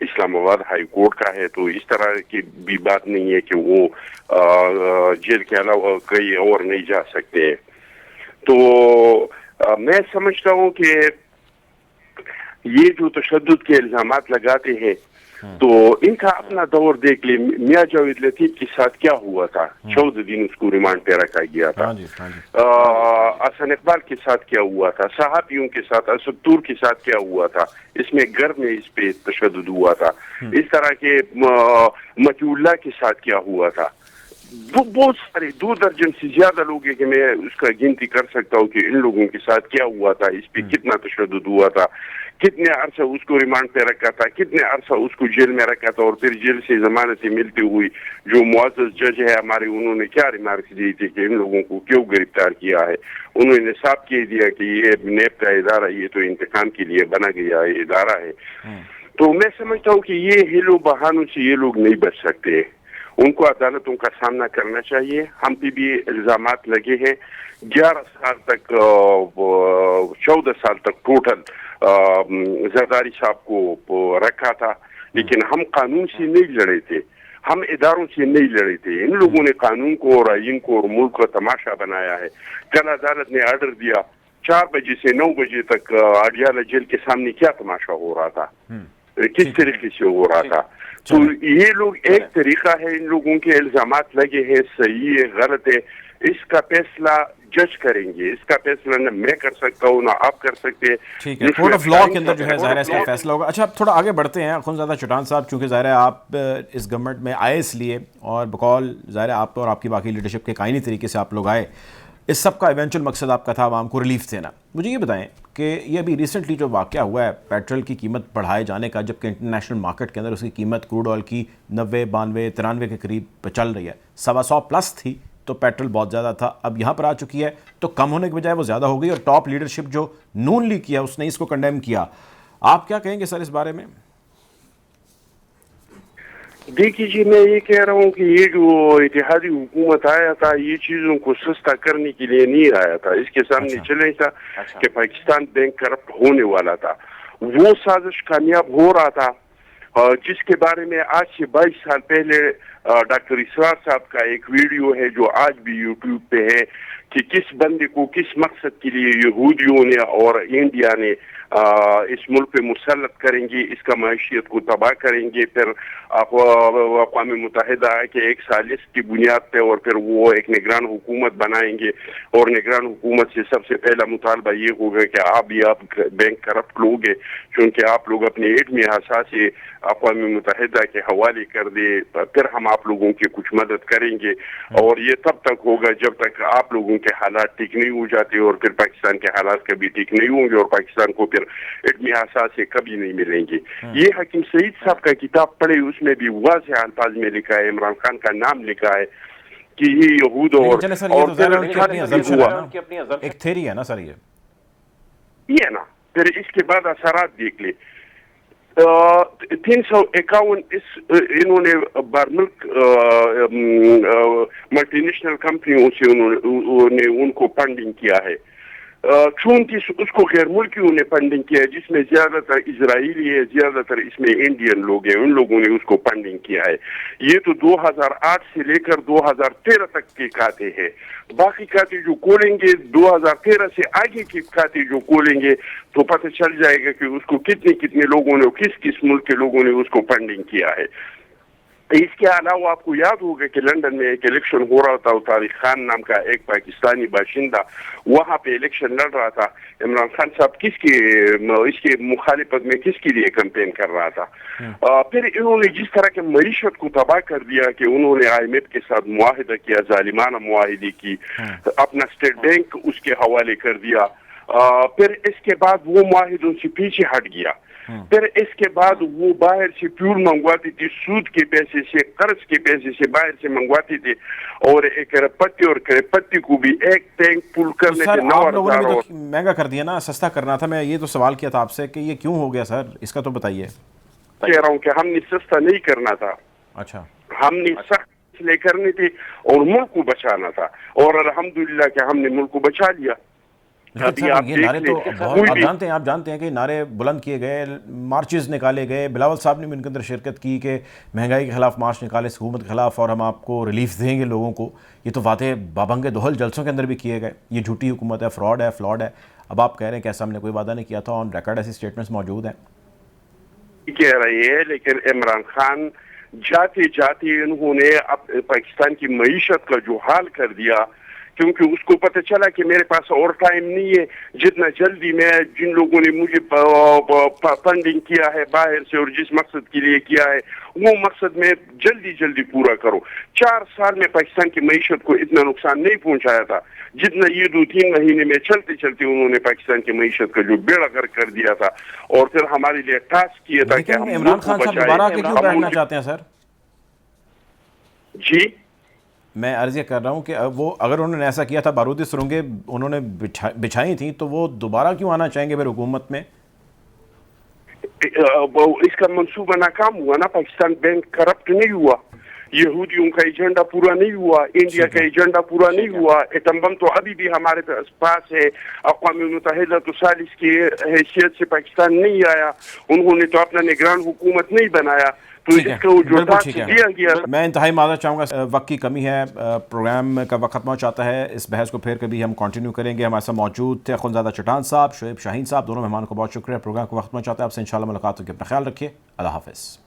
इस्लामाबाद हाई कोर्ट का है, तो इस तरह की भी बात नहीं है कि वो जेल के अलावा कहीं और नहीं जा सकते हैं। तो मैं समझता हूँ कि ये जो तशद्दुद के इल्जामात लगाते हैं तो इनका अपना दौर देख ले। मियां जावेद लतीफ के साथ क्या हुआ था, 14 दिन उसको रिमांड पे रखा गया था। हसन इकबाल के साथ क्या हुआ था, सहाफियों के साथ, असदुर के साथ क्या हुआ था, इसमें घर में इस पे तशद्दुद हुआ था। इस तरह के मतीउल्लाह के साथ क्या हुआ था, बहुत सारे 2 दर्जन से ज्यादा लोग हैं कि मैं उसका गिनती कर सकता हूँ कि इन लोगों के साथ क्या हुआ था, इस पे कितना तशद्दुद हुआ था, कितने अरसा उसको रिमांड पे रखा था, कितने अरसा उसको जेल में रखा था, और फिर जेल से जमानत मिलती हुई जो मुअज़्ज़ज़ जज है हमारे, उन्होंने क्या रिमार्क्स दी थी कि इन लोगों को क्यों गिरफ्तार किया है। उन्होंने साफ कह दिया कि ये नेब का इदारा, ये तो इंतकाम के लिए बना गया इदारा है। तो मैं समझता हूँ कि ये हिलो बहानों से ये लोग नहीं बच सकते, उनको अदालतों का सामना करना चाहिए। हम पे भी इल्जामात लगे हैं, 11 साल तक 14 साल तक टोटल जरदारी साहब को रखा था, लेकिन हम कानून से नहीं लड़े थे, हम इदारों से नहीं लड़े थे। इन लोगों ने कानून को और आईन को और मुल्क का तमाशा बनाया है। कल अदालत ने आर्डर दिया 4 बजे से 9 बजे तक अडियाला जेल के सामने क्या तमाशा हो रहा था, किस तरीके से हो रहा था। तो ये लोग, एक तरीका है, इन लोगों के इल्जामात लगे हैं, सही है गलत है, इसका फैसला जज करेंगे, इसका फैसला न मैं कर सकता हूँ ना आप कर सकते हैं। ठीक है, कोर्ट ऑफ लॉ के अंदर जो है ज़ाहिर है इसका फैसला होगा। अच्छा, अब थोड़ा आगे बढ़ते हैं। अख़ुंज़ादा चट्टान साहब, चूँकि ज़ाहिर है आप इस गवर्नमेंट में आए इसलिए, और बकौल ज़ाहिर है आप और आपकी बाकी लीडरशिप के कायनी तरीके से आप लोग आए, इस सब का इवेंचुअल मकसद आपका था आवाम को रिलीफ देना। मुझे ये बताएं कि ये अभी रिसेंटली जो वाक़या हुआ है पेट्रोल की कीमत बढ़ाए जाने का, जबकि इंटरनेशनल मार्केट के अंदर उसकी कीमत क्रूड ऑयल की 90, 92, 93 के करीब चल रही है, 125 प्लस थी तो पेट्रोल बहुत ज़्यादा था, अब यहाँ पर आ चुकी है तो कम होने के बजाय वो ज़्यादा हो गई, और टॉप लीडरशिप जो नून लीग किया उसने इसको कंडेम किया। आप क्या कहेंगे सर इस बारे में? देखिए जी, मैं ये कह रहा हूँ कि ये जो इत्तेहादी हुकूमत आया था, ये चीजों को सस्ता करने के लिए नहीं आया था। इसके सामने चैलेंज था कि पाकिस्तान बैंक करप्ट होने वाला था, वो साजिश कामयाब हो रहा था, जिसके बारे में आज से 22 साल पहले डॉक्टर इसरार साहब का एक वीडियो है जो आज भी यूट्यूब पे है कि किस बंदे को किस मकसद के लिए यहूदियों ने और इंडिया ने इस मुल्क पे मुसल्लत करेंगे, इसका मैशियत को तबाह करेंगे, फिर अक़वाम मुत्तहिदा के एक सालिस की बुनियाद पे और फिर वो एक निगरान हुकूमत बनाएंगे, और निगरान हुकूमत से सबसे पहला मुतालबा ये होगा कि आप बैंक करप्ट लोग हैं, क्योंकि आप लोग अपने एटमी असासे अक़वाम मुत्तहिदा के हवाले कर दे, फिर हम आप लोगों की कुछ मदद करेंगे। और ये तब तक होगा जब तक आप लोगों के हालात ठीक नहीं हो जाते, और फिर पाकिस्तान के हालात कभी ठीक नहीं होंगे, और पाकिस्तान को फिर एटमी असास से कभी नहीं मिलेंगे। ये हकीम सईद साहब का किताब पढ़े, उसमें भी वाज़ेह अल्फाज में लिखा है, इमरान खान का नाम लिखा है कि ये यहूद और एक थ्योरी है ना सर, ये ना, फिर इसके बाद असरात देख ले। 351 इन्होंने बारमुल्क मल्टीनेशनल कंपनियों से उन्होंने उनको फंडिंग किया है। 34 उसको गैर मुल्कियों ने फंडिंग किया है, जिसमें ज्यादातर इजरायली है, ज्यादातर इसमें इंडियन लोग हैं, उन लोगों ने उसको फंडिंग किया है। ये तो 2008 से लेकर 2013 तक के खाते हैं। बाकी खाते जो खोलेंगे 2013 से आगे के खाते जो खोलेंगे तो पता चल जाएगा कि उसको कितने कितने लोगों ने, किस किस मुल्क के लोगों ने उसको फंडिंग किया है। इसके अलावा आपको याद होगा कि लंदन में एक इलेक्शन हो रहा था, तारिक खान नाम का एक पाकिस्तानी बाशिंदा वहां पे इलेक्शन लड़ रहा था। इमरान खान साहब इसके मुखालिफत में किसके लिए कैंपेन कर रहा था। फिर इन्होंने जिस तरह के मईशत को तबाह कर दिया कि उन्होंने IMF के साथ मुआहिदा किया, जालिमाना मुआहिदे की, अपना स्टेट बैंक उसके हवाले कर दिया। फिर इसके बाद वो मुआहिदों से पीछे हट गया। फिर इसके बाद वो बाहर से फ्यूल मंगवाती थी, सूद के पैसे से, कर्ज के पैसे से बाहर से मंगवाती थी, और एक पत्ती और पत्ती को भी एक टैंक फुल करने के 9,000 महंगा कर दिया ना, सस्ता करना था। मैं ये तो सवाल किया था आपसे कि ये क्यों हो गया सर, इसका तो बताइए। कह रहा हूँ कि हमने सस्ता नहीं करना था, अच्छा हमने सख्त इसलिए करनी थी और मुल्क को बचाना था, और अल्हम्दुलिल्लाह कि हमने मुल्क को बचा लिया। अभी आप ये नारे तो बहुत आप जानते हैं कि नारे बुलंद किए गए, मार्चेस निकाले गए, बिलावल साहब ने भी उनके अंदर शिरकत की कि महंगाई के खिलाफ मार्च निकाले हुकूमत के खिलाफ, और हम आपको रिलीफ देंगे लोगों को। ये तो वादे बाबंगे दोहल जलसों के अंदर भी किए गए। ये झूठी हुकूमत है, फ्रॉड है। अब आप कह रहे हैं कि ऐसा हमने कोई वादा नहीं किया था, ऑन रिकॉर्ड ऐसी स्टेटमेंट्स मौजूद हैं। कह रही है, लेकिन इमरान खान जाते जाते इन्होंने पाकिस्तान की मईशत का जो हाल कर दिया کیونکہ اس کو پتہ چلا کہ میرے پاس اور ٹائم نہیں ہے, جتنا جلدی میں جن لوگوں نے مجھے فنڈنگ کیا ہے باہر سے اور جس مقصد کے لیے کیا ہے وہ مقصد میں جلدی جلدی پورا کرو. 4 سال میں پاکستان کی معیشت کو اتنا نقصان نہیں پہنچایا تھا جتنا یہ 2-3 مہینے میں چلتے چلتے انہوں نے پاکستان کی معیشت کا جو بیڑا غرق کر دیا تھا, اور پھر ہمارے لیے ٹاسک کیا تھا کہ ہم عمران خان صاحب دوبارہ کے کیوں بیٹھنا چاہتے ہیں سر؟ جی میں عرض یہ کر رہا ہوں کہ وہ اگر انہوں نے ایسا کیا تھا, بارودی سرنگیں انہوں نے بچھائی تھیں, تو وہ دوبارہ کیوں آنا چاہیں گے پھر حکومت میں؟ اس کا منصوبہ ناکام ہوا نا, پاکستان بینک کرپٹ نہیں ہوا, یہودیوں کا ایجنڈا پورا نہیں ہوا, انڈیا کا ایجنڈا پورا نہیں ہوا, ایٹم بم تو ابھی بھی ہمارے پاس ہے, اقوام متحدہ تو ثالث کی حیثیت سے پاکستان نہیں آیا, انہوں نے تو اپنا نگران حکومت نہیں بنایا, تو اس کو جو ٹاسک دیا گیا. میں انتہائی معذرت چاہوں گا, وقت کی کمی ہے, پروگرام کا وقت ختم ہو جاتا ہے, اس بحث کو پھر کبھی ہم کنٹینیو کریں گے. ہمارے ساتھ موجود تھے اخوندزادہ چٹان صاحب, شعیب شاہین صاحب, دونوں مہمانوں کو بہت شکریہ. پروگرام کو وقت ختم ہو جاتا ہے, آپ سے انشاءاللہ ملاقات ہوگی, اپنا خیال رکھیے, اللہ حافظ.